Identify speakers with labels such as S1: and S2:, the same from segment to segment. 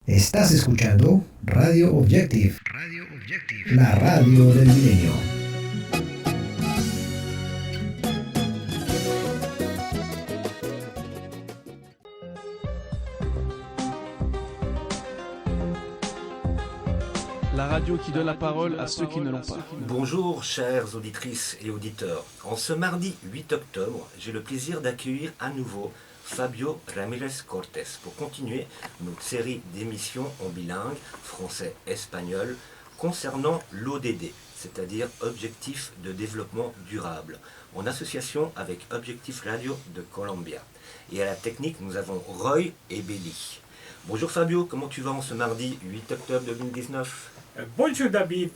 S1: Estás escuchando Radio Objective, la radio del milenio.
S2: La radio qui donne la parole à ceux qui ne l'ont pas.
S3: Bonjour chères auditrices et auditeurs. En ce mardi 8 octobre, j'ai le plaisir d'accueillir à nouveau Fabio Ramirez Cortés pour continuer notre série d'émissions en bilingue français-espagnol concernant l'ODD, c'est-à-dire Objectif de développement durable, en association avec Objectif Radio de Colombia. Et à la technique, nous avons Roy et Belly. Bonjour Fabio, comment tu vas en ce mardi 8 octobre 2019 ?
S4: Bonjour David,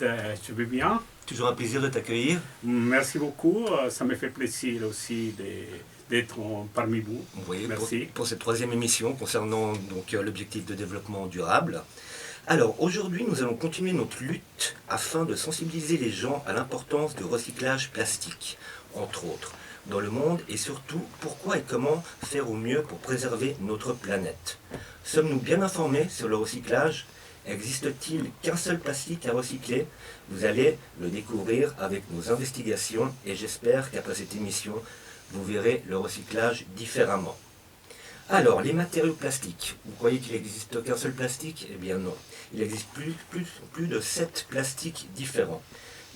S4: je vais bien.
S3: Toujours un plaisir de t'accueillir.
S4: Merci beaucoup, ça me fait plaisir aussi d'être parmi vous.
S3: Vous voyez,
S4: merci.
S3: Pour cette troisième émission concernant donc, l'objectif de développement durable. Alors aujourd'hui, nous allons continuer notre lutte afin de sensibiliser les gens à l'importance du recyclage plastique, entre autres, dans le monde et surtout pourquoi et comment faire au mieux pour préserver notre planète. Sommes-nous bien informés sur le recyclage ? Existe-t-il qu'un seul plastique à recycler ? Vous allez le découvrir avec nos investigations et j'espère qu'après cette émission, vous verrez le recyclage différemment. Alors, les matériaux plastiques, vous croyez qu'il n'existe qu'un seul plastique ? Eh bien non, il existe plus de 7 plastiques différents.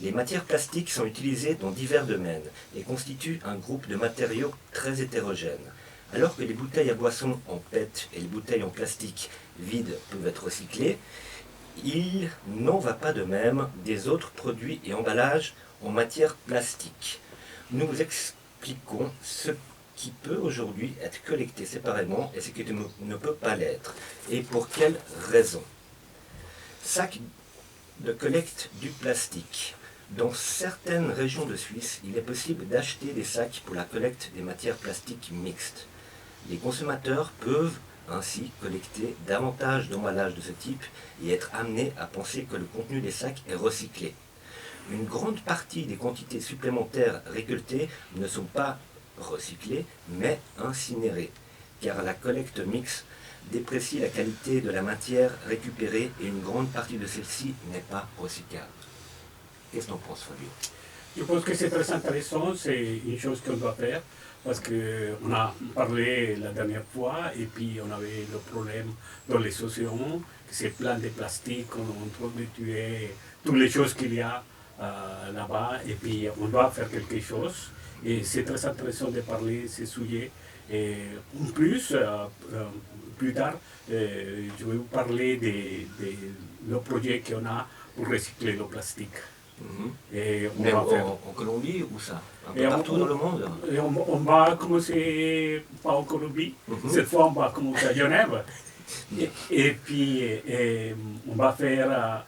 S3: Les matières plastiques sont utilisées dans divers domaines et constituent un groupe de matériaux très hétérogènes. Alors que les bouteilles à boissons en PET et les bouteilles en plastique vides peuvent être recyclées, il n'en va pas de même des autres produits et emballages en matière plastique. Nous vous expliquons ce qui peut aujourd'hui être collecté séparément et ce qui ne peut pas l'être, et pour quelles raisons. Sac de collecte du plastique. Dans certaines régions de Suisse, il est possible d'acheter des sacs pour la collecte des matières plastiques mixtes. Les consommateurs peuvent ainsi collecter davantage d'emballages de ce type et être amenés à penser que le contenu des sacs est recyclé. Une grande partie des quantités supplémentaires récoltées ne sont pas recyclées, mais incinérées, car la collecte mixte déprécie la qualité de la matière récupérée et une grande partie de celle-ci n'est pas recyclable. Qu'est-ce que tu en penses, Fabio ?
S4: Je pense que c'est très intéressant, c'est une chose qu'on doit faire parce qu'on a parlé la dernière fois et puis on avait le problème dans les océans, que c'est plein de plastique, on est en train de tuer toutes les choses qu'il y a là-bas et puis on doit faire quelque chose et c'est très intéressant de parler de ces sujets. Et en plus, plus tard, je vais vous parler de projet qu'on a pour recycler le plastique.
S3: Et on va faire... en Colombie ou ça ? Un peu partout dans le monde ?
S4: Et on va commencer pas en Colombie, cette fois on va commencer à Genève. Et puis on va faire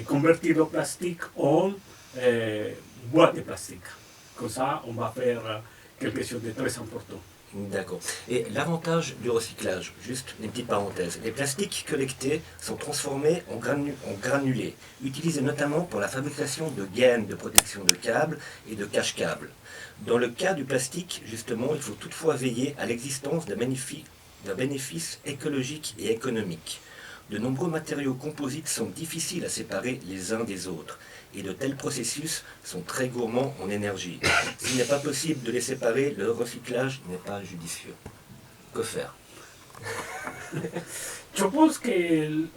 S4: convertir le plastique en boîte de plastique. Comme ça, on va faire quelque chose de très important.
S3: D'accord. Et l'avantage du recyclage, juste une petite parenthèse, les plastiques collectés sont transformés en granulés, utilisés notamment pour la fabrication de gaines de protection de câbles et de cache-câbles. Dans le cas du plastique, justement, il faut toutefois veiller à l'existence d'un bénéfice écologique et économique. De nombreux matériaux composites sont difficiles à séparer les uns des autres, et de tels processus sont très gourmands en énergie. S'il n'est pas possible de les séparer, le recyclage n'est pas judicieux. Que faire ?
S4: Je pense qu'une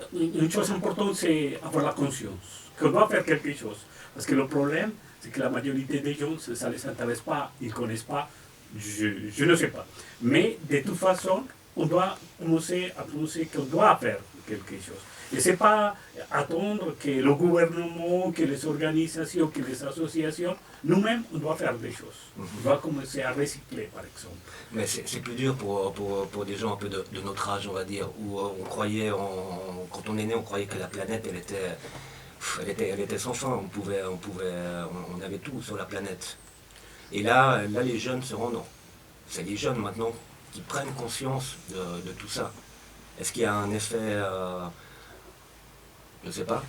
S4: chose importante, c'est avoir la conscience, qu'on doit faire quelque chose. Parce que le problème, c'est que la majorité des gens, ça ne les intéresse pas, ils ne connaissent pas, je ne sais pas. Mais de toute façon, on doit commencer à penser qu'on doit faire quelque chose. Et ce n'est pas attendre que le gouvernement, que les organisations, que les associations, nous-mêmes, on doit faire des choses. On doit commencer à recycler, par exemple.
S3: Mais c'est plus dur pour des gens un peu de notre âge, on va dire, où on croyait, quand on est né, on croyait que la planète, elle était sans fin. On avait tout sur la planète. Et là les jeunes se rendent. C'est les jeunes maintenant qui prennent conscience de tout ça. Est-ce qu'il y a un effet... je ne sais pas.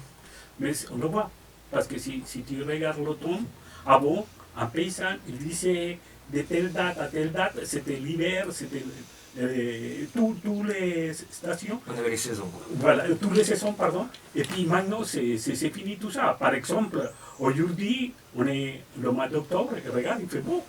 S4: Mais on le voit. Parce que si tu regardes l'automne, avant, un paysan, il disait de telle date à telle date, c'était l'hiver, c'était tous les stations.
S3: On avait les saisons.
S4: Voilà, toutes les saisons, pardon. Et puis maintenant, c'est fini tout ça. Par exemple, aujourd'hui, on est le mois d'octobre, et regarde, il fait beau.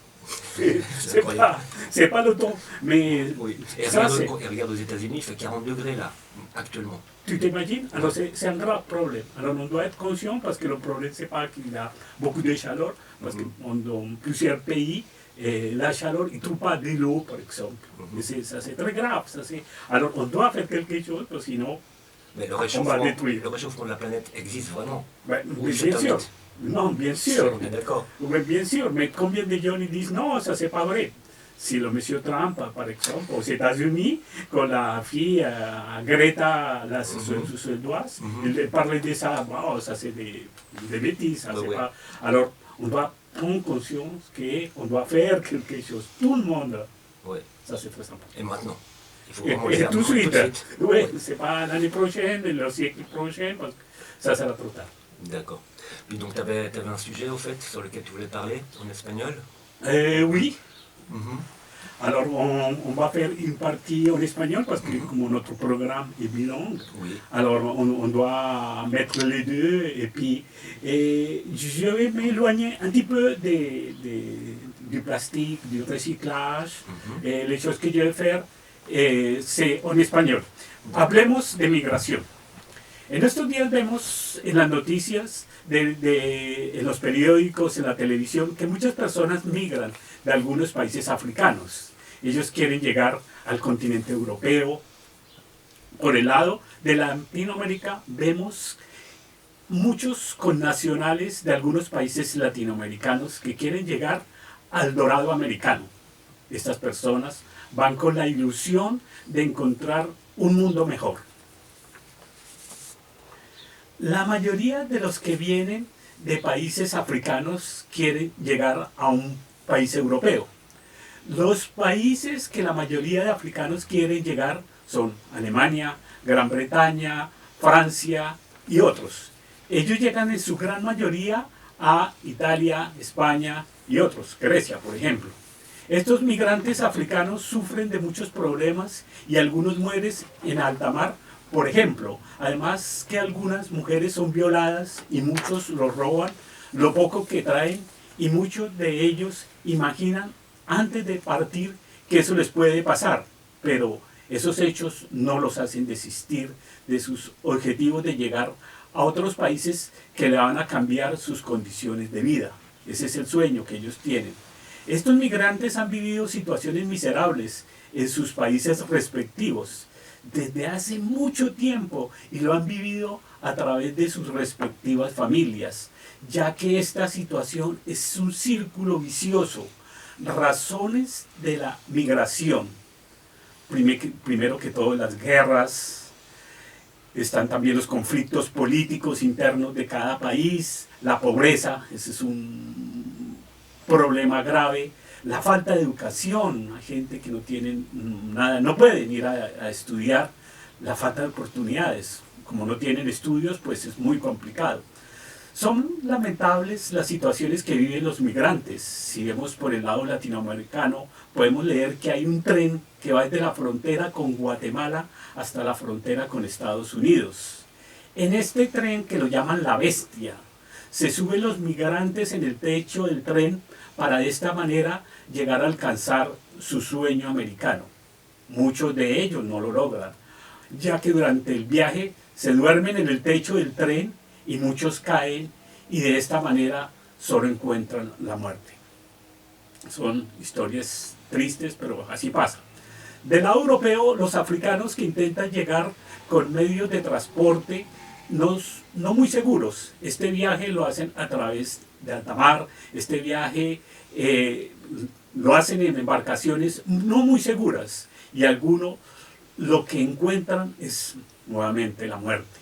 S4: C'est pas l'automne. Mais
S3: Oui. Et
S4: ça,
S3: regarde aux États-Unis, il fait 40 degrés là, actuellement.
S4: tu t'imagines? Alors c'est un grave problème. Alors on doit être conscient parce que le problème, c'est pas qu'il y a beaucoup de chaleur, parce que dans plusieurs pays, la chaleur, ils ne trouvent pas de l'eau, par exemple. Et ça, c'est très grave. Alors on doit faire quelque chose, parce que sinon,
S3: Mais le
S4: on va détruire.
S3: réchauffement de la planète existe vraiment.
S4: Ben,
S3: Oui,
S4: bien
S3: c'est un
S4: sûr.
S3: mythe.
S4: Non, bien sûr.
S3: On est d'accord.
S4: Oui, bien sûr, mais combien de gens ils disent non, ça c'est pas vrai. Si le monsieur Trump, par exemple, aux États-Unis, quand la fille Greta, la suédoise, il parlait de ça, bon, ça c'est des bêtises. Ça,
S3: Oui.
S4: pas... Alors, on doit prendre conscience qu'on doit faire quelque chose. Tout le monde.
S3: Oui.
S4: Ça c'est très important.
S3: Et maintenant, il faut vraiment le
S4: Et
S3: faire
S4: tout de suite.
S3: tout de
S4: Oui, c'est pas l'année prochaine, le siècle prochain, parce que ça sera trop tard.
S3: D'accord. Et donc, tu avais un sujet, au fait, sur lequel tu voulais parler, en espagnol.
S4: Oui.
S3: Mhm.
S4: Alors, on va faire une partie en espagnol parce que comme notre programme est bilingue,
S3: Oui.
S4: alors on doit mettre les deux. Et puis, je vais m'éloigner un petit peu du plastique, du recyclage, et les choses que je vais faire, c'est en espagnol. Hablemos de migración. En estos días vemos en las noticias, en los periódicos, en la televisión, que muchas personas migran de algunos países africanos. Ellos quieren llegar al continente europeo. Por el lado de Latinoamérica vemos muchos connacionales de algunos países latinoamericanos que quieren llegar al dorado americano. Estas personas van con la ilusión de encontrar un mundo mejor. La mayoría de los que vienen de países africanos quieren llegar a un país europeo. Los países que la mayoría de africanos quieren llegar son Alemania, Gran Bretaña, Francia y otros. Ellos llegan en su gran mayoría a Italia, España y otros, Grecia por ejemplo. Estos migrantes africanos sufren de muchos problemas y algunos mueren en alta mar. Por ejemplo, además que algunas mujeres son violadas y muchos los roban lo poco que traen y muchos de ellos imaginan antes de partir que eso les puede pasar, pero esos hechos no los hacen desistir de sus objetivos de llegar a otros países que le van a cambiar sus condiciones de vida. Ese es el sueño que ellos tienen. Estos migrantes han vivido situaciones miserables en sus países respectivos desde hace mucho tiempo y lo han vivido a través de sus respectivas familias, ya que esta situación es un círculo vicioso. Razones de la migración. Primero que todo, las guerras, están también los conflictos políticos internos de cada país, la pobreza, ese es un problema grave, la falta de educación, hay gente que no tiene nada, no pueden ir a estudiar, la falta de oportunidades, como no tienen estudios, pues es muy complicado. Son lamentables las situaciones que viven los migrantes. Si vemos por el lado latinoamericano, podemos leer que hay un tren que va desde la frontera con Guatemala hasta la frontera con Estados Unidos. En este tren, que lo llaman la Bestia, se suben los migrantes en el techo del tren para de esta manera llegar a alcanzar su sueño americano. Muchos de ellos no lo logran, ya que durante el viaje se duermen en el techo del tren y muchos caen y de esta manera solo encuentran la muerte. Son historias tristes, pero así pasa. Del lado europeo, los africanos que intentan llegar con medios de transporte no muy seguros. Este viaje lo hacen a través de alta mar, este viaje lo hacen en embarcaciones no muy seguras y algunos lo que encuentran es nuevamente la muerte.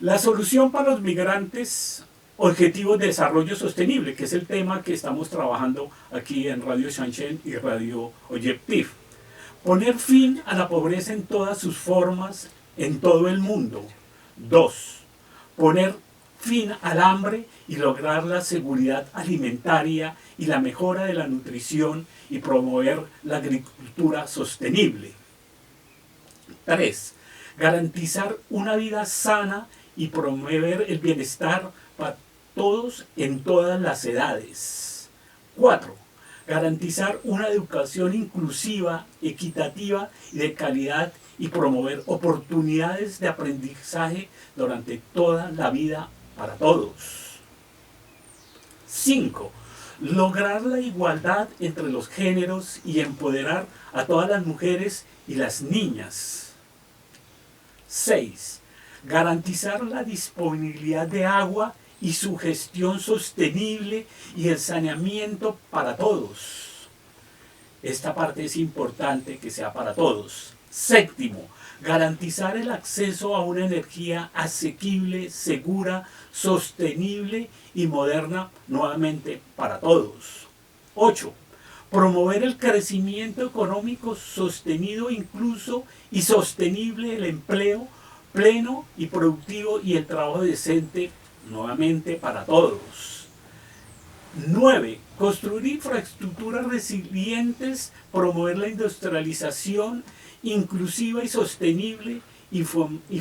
S4: La solución para los migrantes, objetivos de desarrollo sostenible, que es el tema que estamos trabajando aquí en Radio Shanchen y Radio Objectif. Poner fin a la pobreza en todas sus formas en todo el mundo. 2. Poner fin al hambre y lograr la seguridad alimentaria y la mejora de la nutrición y promover la agricultura sostenible. 3. Garantizar una vida sana y promover el bienestar para todos en todas las edades. 4. Garantizar una educación inclusiva, equitativa y de calidad y promover oportunidades de aprendizaje durante toda la vida para todos. 5. Lograr la igualdad entre los géneros y empoderar a todas las mujeres y las niñas. 6. Garantizar la disponibilidad de agua y su gestión sostenible y el saneamiento para todos. Esta parte es importante que sea para todos. 7. Garantizar el acceso a una energía asequible, segura, sostenible y moderna nuevamente para todos. 8. Promover el crecimiento económico sostenido, incluso y sostenible, el empleo pleno y productivo y el trabajo decente nuevamente para todos. 9. Construir infraestructuras resilientes, promover la industrialización inclusiva y sostenible y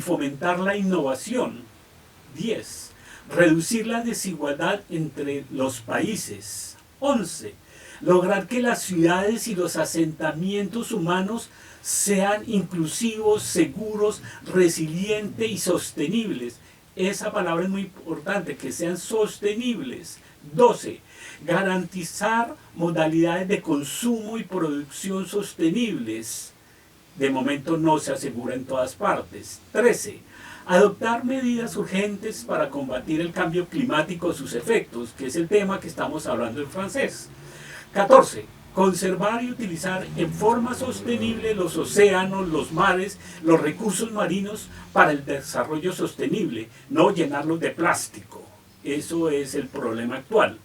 S4: fomentar la innovación. 10. Reducir la desigualdad entre los países. 11. Lograr que las ciudades y los asentamientos humanos sean inclusivos, seguros, resilientes y sostenibles. Esa palabra es muy importante, que sean sostenibles. 12. Garantizar modalidades de consumo y producción sostenibles. De momento no se asegura en todas partes. 13. Adoptar medidas urgentes para combatir el cambio climático y sus efectos, que es el tema que estamos hablando en francés. 14. Conservar y utilizar en forma sostenible los océanos, los mares, los recursos marinos para el desarrollo sostenible, no llenarlos de plástico. Eso es el problema actual.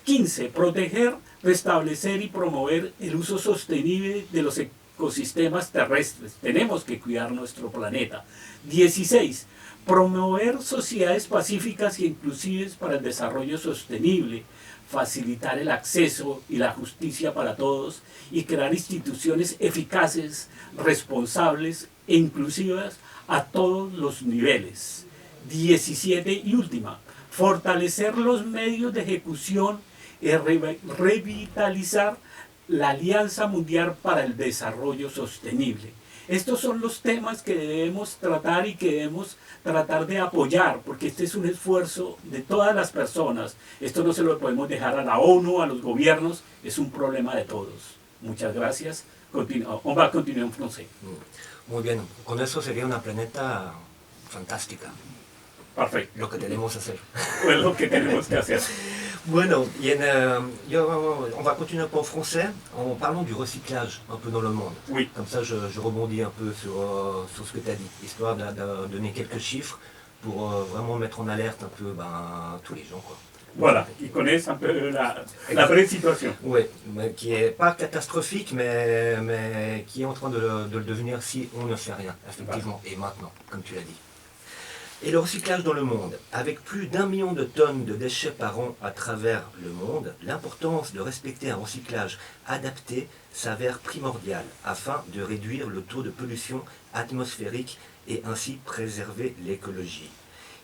S4: 15. Proteger, restablecer y promover el uso sostenible de los ecosistemas terrestres. Tenemos que cuidar nuestro planeta. 16. Promover sociedades pacíficas e inclusivas para el desarrollo sostenible, facilitar el acceso y la justicia para todos y crear instituciones eficaces, responsables e inclusivas a todos los niveles. 17 y última, fortalecer los medios de ejecución y revitalizar la Alianza Mundial para el Desarrollo Sostenible. Estos son los temas que debemos tratar y que debemos tratar de apoyar, porque este es un esfuerzo de todas las personas. Esto no se lo podemos dejar a la ONU, a los gobiernos, es un problema de todos. Muchas gracias. On va continuer en français.
S3: Muy bien, con eso sería una planeta fantástica.
S4: Perfecto.
S3: Lo que tenemos que hacer.
S4: Es lo que tenemos que hacer.
S3: Bueno, on va continuer en français en parlant du recyclage un peu dans le monde.
S4: Oui.
S3: Comme ça, je rebondis un peu sur ce que tu as dit, histoire de donner quelques chiffres pour vraiment mettre en alerte un peu tous les gens, quoi.
S4: Voilà, qui connaissent un peu la vraie situation.
S3: Oui, qui n'est pas catastrophique, mais qui est en train de le devenir si on ne fait rien, effectivement, et maintenant, comme tu l'as dit. Et le recyclage dans le monde, avec plus d'1 million de tonnes de déchets par an à travers le monde, l'importance de respecter un recyclage adapté s'avère primordiale afin de réduire le taux de pollution atmosphérique et ainsi préserver l'écologie.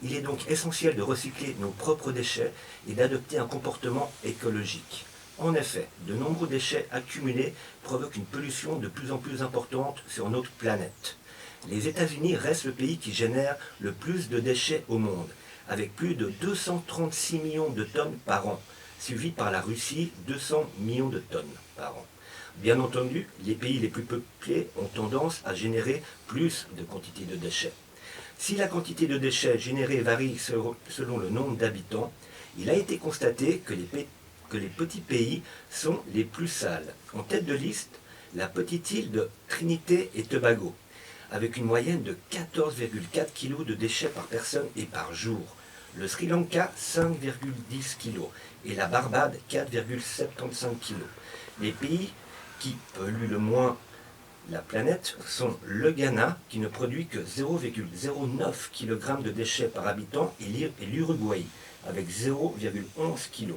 S3: Il est donc essentiel de recycler nos propres déchets et d'adopter un comportement écologique. En effet, de nombreux déchets accumulés provoquent une pollution de plus en plus importante sur notre planète. Les États-Unis restent le pays qui génère le plus de déchets au monde, avec plus de 236 millions de tonnes par an, suivi par la Russie, 200 millions de tonnes par an. Bien entendu, les pays les plus peuplés ont tendance à générer plus de quantité de déchets. Si la quantité de déchets générés varie selon le nombre d'habitants, il a été constaté que les petits pays sont les plus sales. En tête de liste, la petite île de Trinité et Tobago, avec une moyenne de 14,4 kg de déchets par personne et par jour. Le Sri Lanka, 5,10 kg et la Barbade, 4,75 kg. Les pays qui polluent le moins la planète sont le Ghana, qui ne produit que 0,09 kg de déchets par habitant, et l'Uruguay, avec 0,11 kg.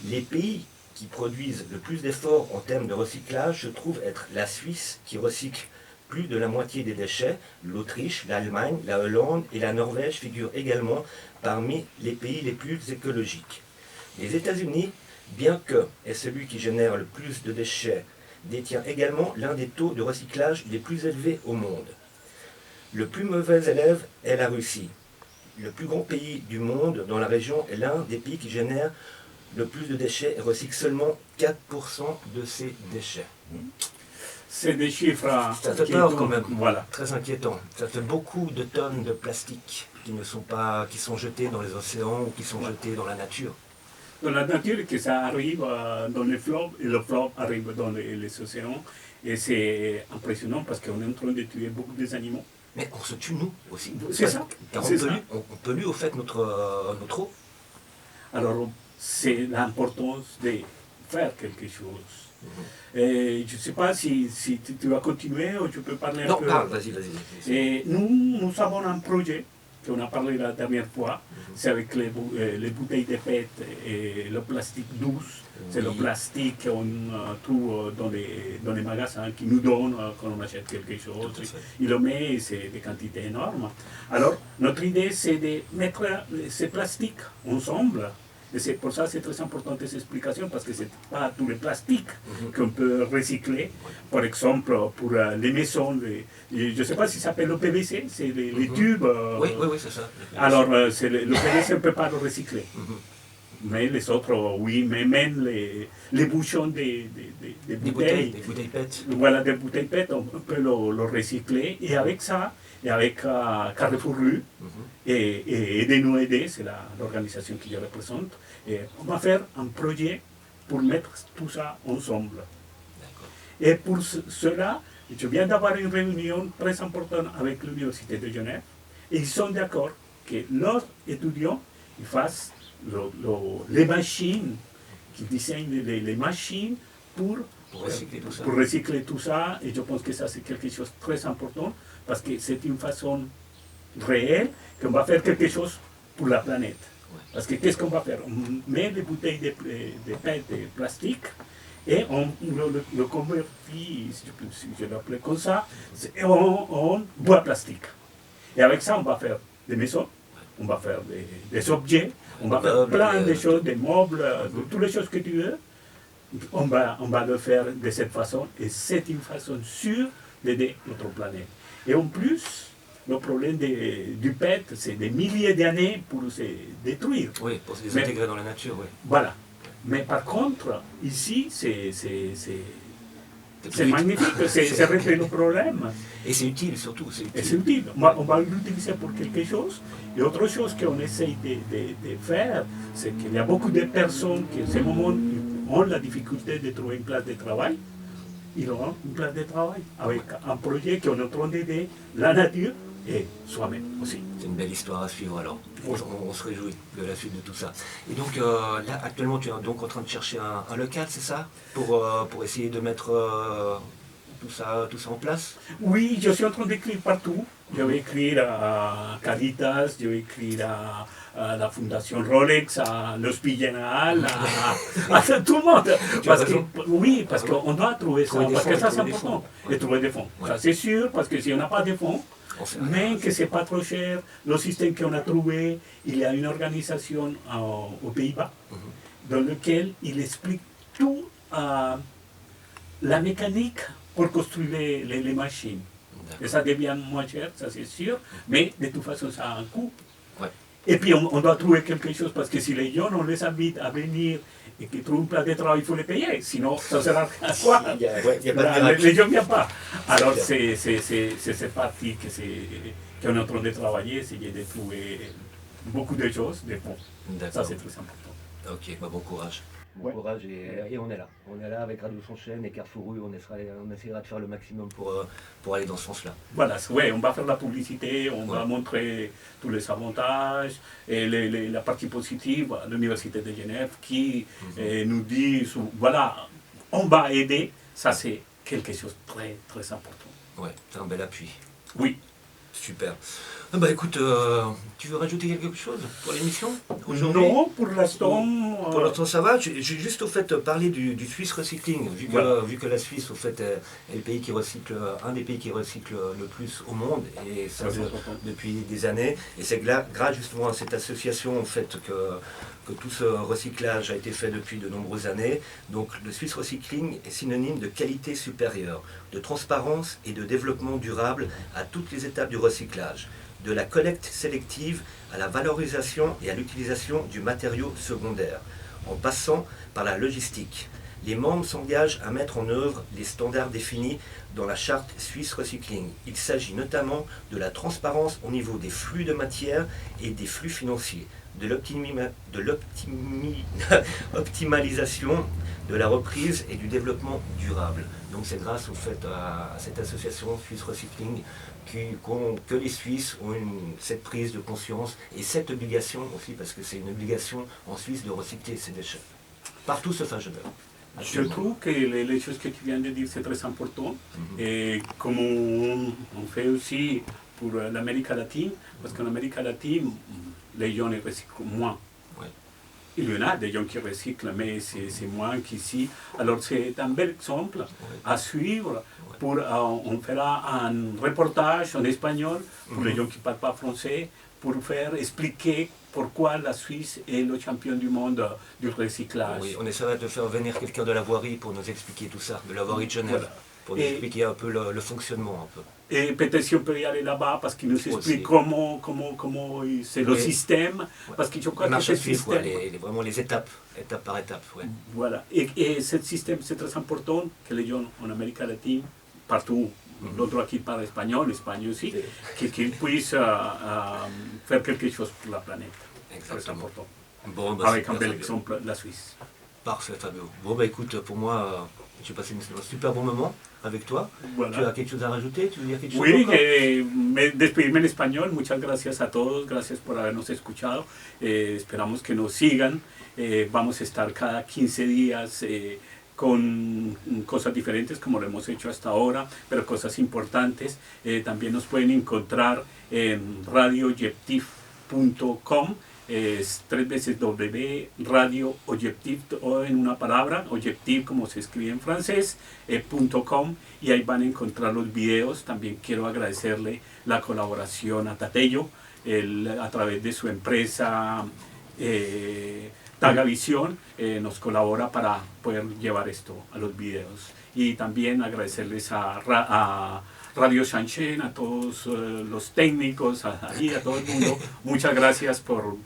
S3: Les pays qui produisent le plus d'efforts en termes de recyclage se trouvent être la Suisse, qui recycle plus de la moitié des déchets, l'Autriche, l'Allemagne, la Hollande et la Norvège figurent également parmi les pays les plus écologiques. Les États-Unis, bien que est celui qui génère le plus de déchets, détient également l'un des taux de recyclage les plus élevés au monde. Le plus mauvais élève est la Russie. Le plus grand pays du monde dans la région est l'un des pays qui génère le plus de déchets et recycle seulement 4% de ses déchets.
S4: C'est des chiffres
S3: Ça fait peur quand même,
S4: voilà.
S3: Très inquiétant. Ça fait beaucoup de tonnes de plastique qui sont jetées dans les océans ou qui sont jetées dans la nature.
S4: Dans la nature, que ça arrive dans les fleuves, et le fleuve arrive dans les océans. Et c'est impressionnant parce qu'on est en train de tuer beaucoup d'animaux.
S3: Mais on se tue nous aussi.
S4: C'est ça.
S3: Car on pollue au fait notre eau.
S4: Alors, c'est l'importance de faire quelque chose. Et je ne sais pas si tu vas continuer ou tu peux parler un peu.
S3: Non, parle, vas-y.
S4: Et nous avons un projet qu'on a parlé la dernière fois, c'est avec les bouteilles de PET et le plastique douce. C'est le plastique qu'on trouve dans les magasins qui nous donnent quand on achète quelque chose. Il le met et c'est des quantités énormes. Alors, notre idée, c'est de mettre ces plastiques ensemble. Et c'est pour ça que c'est très important ces explications, parce que ce n'est pas tous les plastiques qu'on peut recycler. Par exemple, pour les maisons, je ne sais pas si ça s'appelle le PVC, c'est les tubes.
S3: Oui, c'est ça.
S4: Alors, le PVC, on ne peut pas le recycler. Mais les autres, oui, mais même les bouchons des bouteilles.
S3: Des bouteilles PET.
S4: Voilà, des bouteilles PET, on peut le recycler. Et avec ça, et avec Carrefour Rue et Aidez-nous aider, c'est l'organisation qui je représente, et on va faire un projet pour mettre tout ça ensemble. Et pour cela, je viens d'avoir une réunion très importante avec l'Université de Genève, et ils sont d'accord que leurs étudiants ils fassent les machines, qu'ils dessinent les machines pour recycler tout ça. Et je pense que ça c'est quelque chose de très important, parce que c'est une façon réelle qu'on va faire quelque chose pour la planète. Parce que qu'est-ce qu'on va faire? On met des bouteilles de PET de plastique et on le convertit, si je l'appelle comme ça, en bois plastique. Et avec ça, on va faire des maisons, on va faire des objets, on va faire plein de choses, des meubles, toutes les choses que tu veux. On va le faire de cette façon, et c'est une façon sûre d'aider notre planète. Et en plus, le problème du PET, c'est des milliers d'années pour se détruire.
S3: Oui, pour se désintégrer dans la nature, oui.
S4: Voilà. Mais par contre, ici, c'est magnifique, c'est régler le problème.
S3: Et c'est utile surtout.
S4: Et c'est utile. On va l'utiliser pour quelque chose. Et autre chose qu'on essaye de faire, c'est qu'il y a beaucoup de personnes qui, en ce moment, ont la difficulté de trouver une place de travail. Ils auront une place de travail avec un projet qu'on est en train d'aider la nature et soi-même aussi.
S3: C'est une belle histoire à suivre alors. On se réjouit de la suite de tout ça. Et donc là, actuellement, tu es donc en train de chercher un local, c'est ça, pour essayer de mettre tout ça en place?
S4: Oui, je suis en train d'écrire partout. Je vais écrire à Caritas, je vais écrire à la Fondation Rolex, à l'Hospice Général, à tout le monde. Parce qu'on doit trouver ça, parce que ça c'est important. Et trouver des fonds. Ça c'est sûr, parce que si on n'a pas de fonds, mais que ce n'est pas trop cher, le système qu'on a trouvé, il y a une organisation aux Pays-Bas, dans laquelle il explique tout la mécanique pour construire les machines. Et ça devient moins cher, ça c'est sûr, mais de toute façon ça a un coût.
S3: Ouais.
S4: Et puis on doit trouver quelque chose, parce que si les gens, on les invite à venir et qu'ils trouvent un place de travail, il faut les payer, sinon ça sert à quoi?
S3: Il y a pas de
S4: les gens ne viennent pas. Alors c'est cette partie qu'on est en train de travailler, c'est de trouver beaucoup de choses, des fonds. Ça c'est très important.
S3: Ok, bon courage. Bon courage et on est là. On est là avec Radio Son Chaîne et Carrefour Rue, on essaiera de faire le maximum pour aller dans ce sens-là.
S4: Voilà, ouais, on va faire la publicité, on va montrer tous les avantages et la partie positive à l'Université de Genève qui nous dit, voilà, on va aider, ça c'est quelque chose de très, très important.
S3: Ouais, c'est un bel appui.
S4: Oui.
S3: Super. Ah bah écoute, tu veux rajouter quelque chose pour l'émission aujourd'hui?
S4: Non, pour l'instant...
S3: Pour l'instant ça va. J'ai juste au fait parlé du Swiss Recycling, vu que la Suisse au fait est le pays qui recycle, un des pays qui recycle le plus au monde, et ça depuis des années. Et c'est grâce justement à cette association en fait que tout ce recyclage a été fait depuis de nombreuses années. Donc le Swiss Recycling est synonyme de qualité supérieure, de transparence et de développement durable à toutes les étapes du recyclage, de la collecte sélective à la valorisation et à l'utilisation du matériau secondaire, en passant par la logistique. Les membres s'engagent à mettre en œuvre les standards définis dans la charte Swiss Recycling. Il s'agit notamment de la transparence au niveau des flux de matière et des flux financiers, de l'optimalisation de la reprise et du développement durable. Donc c'est grâce au fait à cette association Swiss Recycling que les Suisses ont cette prise de conscience et cette obligation aussi, parce que c'est une obligation en Suisse de recycler ces déchets. Partout sauf à Genève.
S4: Je trouve que les choses que tu viens de dire, c'est très important. Et comme on fait aussi pour l'Amérique latine, parce qu'en Amérique latine, les gens recyclent moins.
S3: Ouais.
S4: Il y en a des gens qui recyclent, mais c'est moins qu'ici. Alors c'est un bel exemple à suivre. On fera un reportage en espagnol pour les gens qui ne parlent pas français, pour faire expliquer pourquoi la Suisse est le champion du monde du recyclage.
S3: Oui, on essaiera de faire venir quelqu'un de la voirie pour nous expliquer tout ça, de la voirie de Genève, voilà. Pour nous expliquer un peu le fonctionnement. Un peu.
S4: Et peut-être si on peut y aller là-bas, parce qu'il nous explique comment c'est le système, parce que je crois que ce système...
S3: vraiment les étapes par étape. Ouais.
S4: Voilà, et ce système, c'est très important que les gens en Amérique latine, partout, l'autre qui parle espagnol aussi, qu'ils puissent faire quelque chose pour la planète.
S3: Exactement.
S4: C'est important.
S3: Bon,
S4: avec un bel exemple, la Suisse.
S3: Parfait, Fabio. Bon, écoute, pour moi, j'ai passé un super bon moment avec toi. Voilà. ¿Tu as quelque chose à rajouter? ¿Tu veux dire quelque chose?
S4: Oui, me despedirme en español. Muchas gracias a todos. Gracias por habernos escuchado. Esperamos que nos sigan. Vamos a estar cada 15 días con cosas diferentes como lo hemos hecho hasta ahora, pero cosas importantes. También nos pueden encontrar en radioobjectif.com. Es 3 veces Radio Objectif, o en una palabra, Objectif como se escribe en francés, .com, y ahí van a encontrar los videos. También quiero agradecerle la colaboración a Tatello, a través de su empresa Tagavisión, nos colabora para poder llevar esto a los videos. Y también agradecerles a Radio Shanchen, a todos los técnicos, a todo el mundo. Muchas gracias por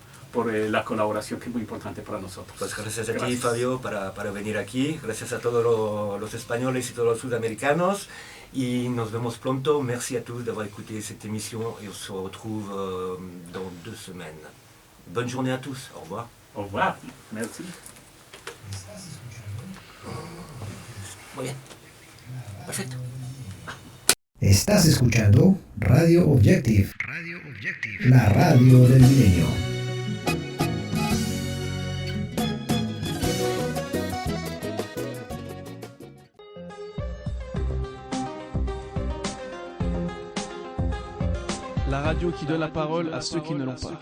S4: la colaboración, que es muy importante para nosotros.
S3: Pues gracias a ti, Fabio, para venir aquí. Gracias a todos los españoles y todos los sudamericanos. Y nos vemos pronto. Merci à tous d'avoir écouté cette émission et on se retrouve dans 2 semaines. Bonne journée à tous. Au revoir.
S4: Au revoir. Merci.
S3: Muy bien. Perfecto.
S1: Estás escuchando Radio Objectif, la radio del milenio.
S2: La radio qui donne la parole à ceux qui ne l'ont pas.